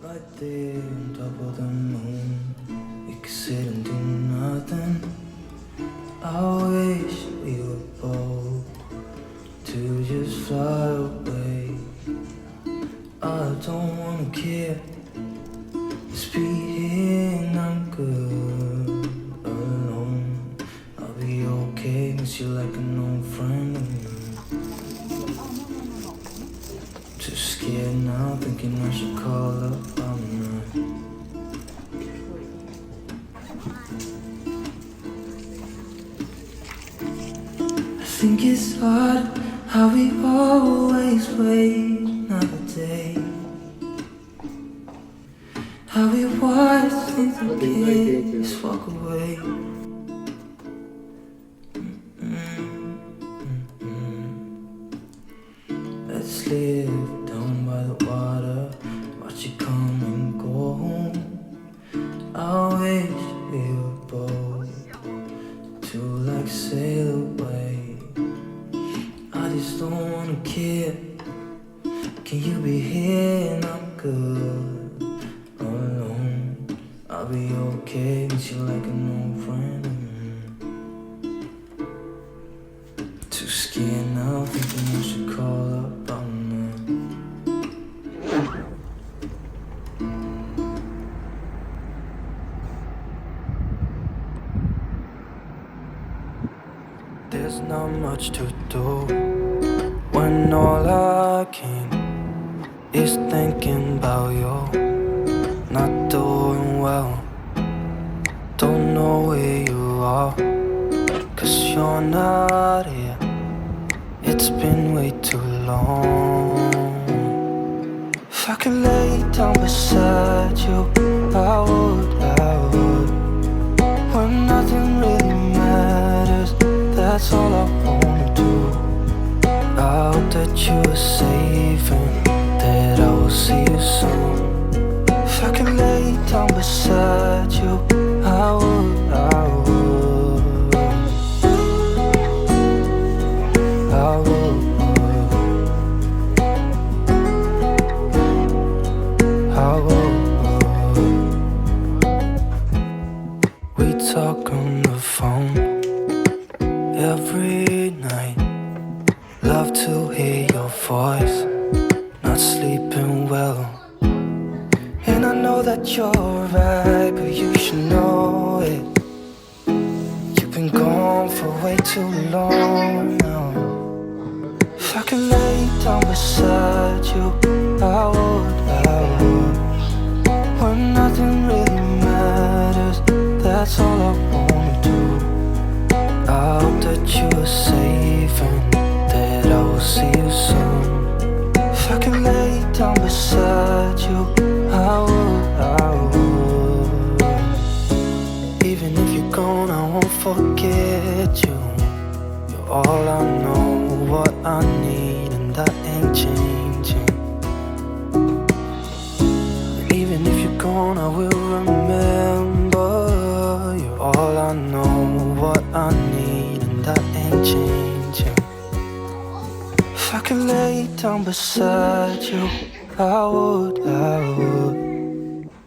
Right there on top of the moon, we could sit and do nothing. I wish we were bold to just fly away. I don't wanna care, just be here and I'm good alone. I'll be okay, miss you like an old friend. Too scared now, thinking I should call up all night. I think it's hard how we always wait another day. How we watch things okay, just walk away. Let's live down by the water, watch it come and go home. I wish we were bold to like sail away. I just don't wanna care. Can you be here and I'm good alone? I'll be okay, miss you like an old friend. Too scared now, thinking I should call up all night. There's not much to do when all I can is thinking about you. Not doing well, don't know where you are, 'cause you're not here. It's been way too long. If I could lay down beside you, I would. When nothing really matters, that's all I wanna do. I hope that you are safe and that I will see you soon. If I could lay down beside you, I would. We talk on the phone every night. Love to hear your voice, not sleeping well. And I know that you're right, but you should know it. You've been gone for way too long now. If I could lay down beside you, I would. When nothing really matters, that's all I wanna do. I hope that you are safe and that I will see you soon. If I could lay down beside you, I would. Even if you're gone, I won't forget you. You're all I know, what I need, and that ain't changing. And even if you're gone, I will remember. You're all I know, what I need, and that ain't changing. If I could lay down beside you, I would.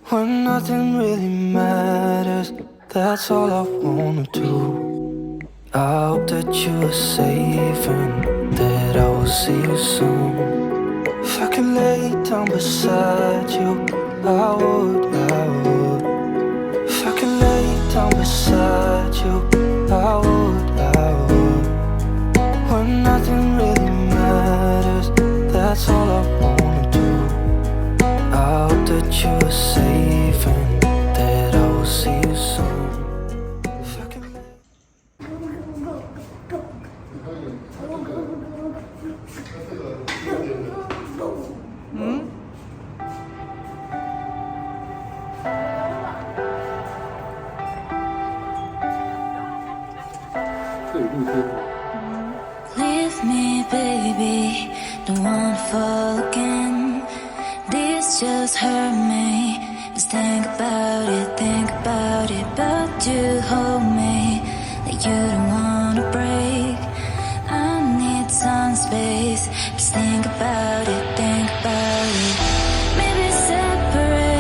When nothing really matters, that's all I wanna do. I hope that you are safe and that I will see you soon. If I could lay down beside you, I would. If I could lay down beside you, I would. When nothing really matters, that's all I wanna do. I hope that you are safe and that I will see you soon. If I could lay... Leave me, baby, don't wanna fall again. This just hurt me. Just think about it, but you hold me like you don't wanna break. I need some space. Just think about it, Maybe separate.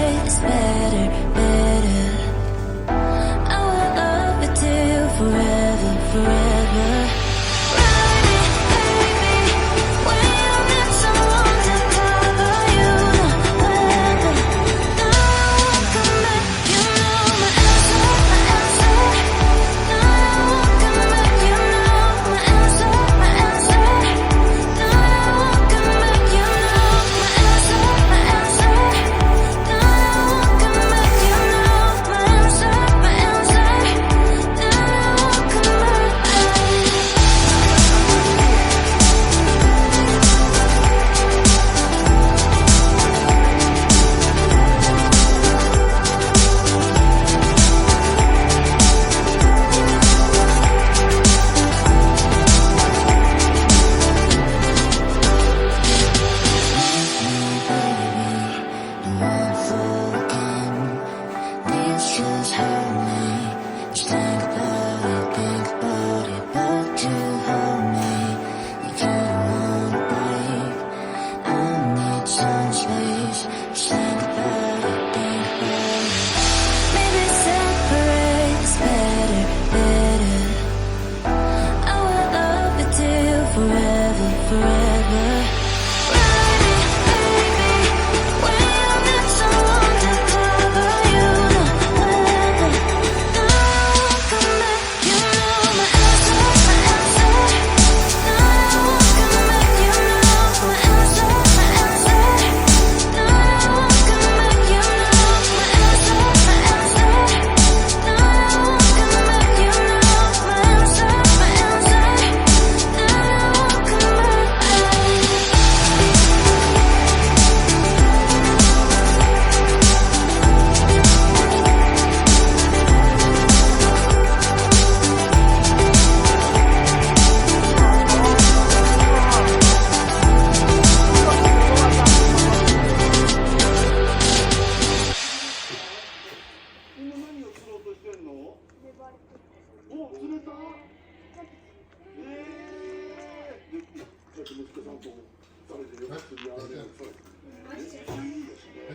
出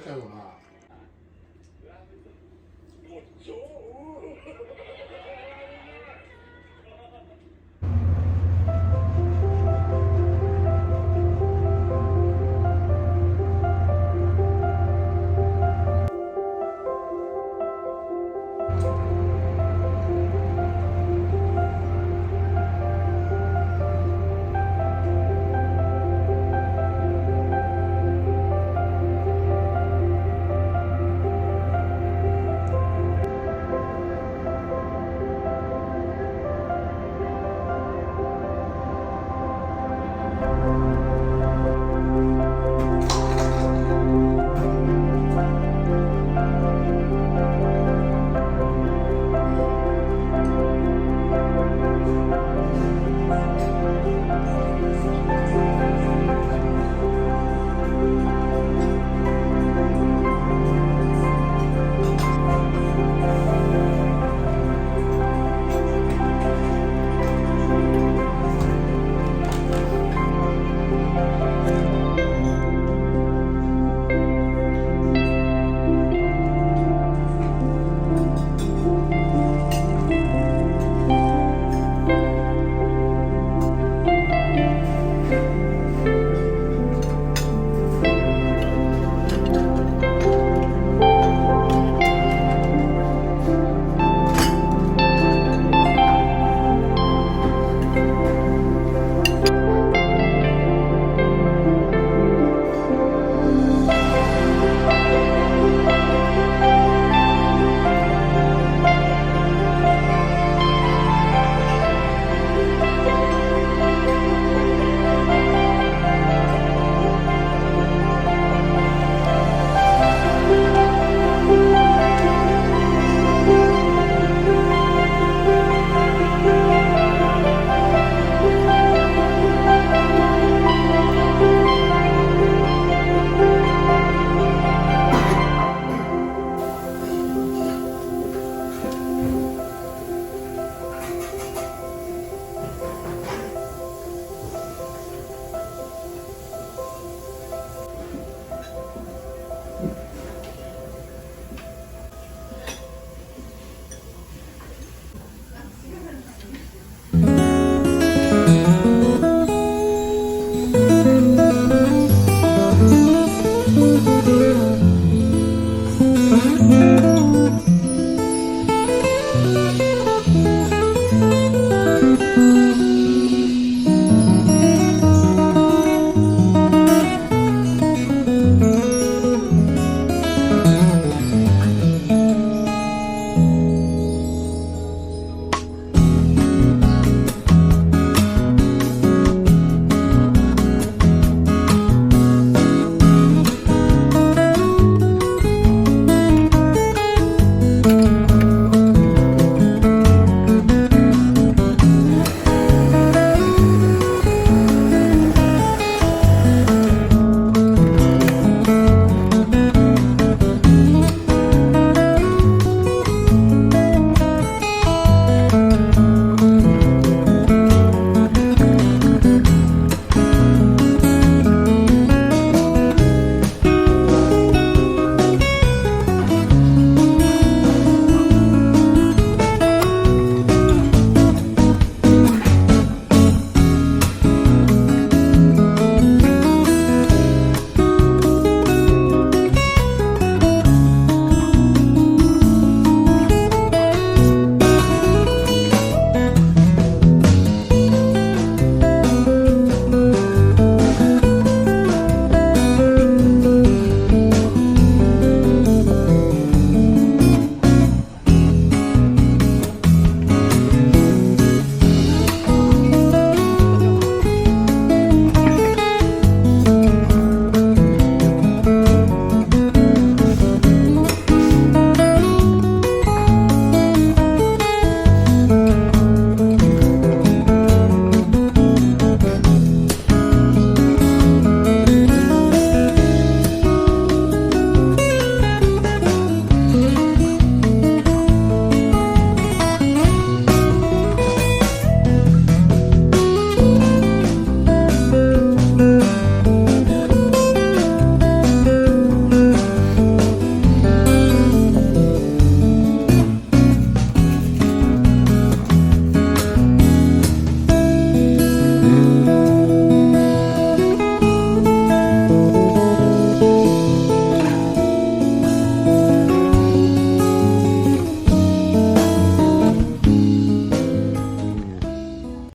ちゃうよな。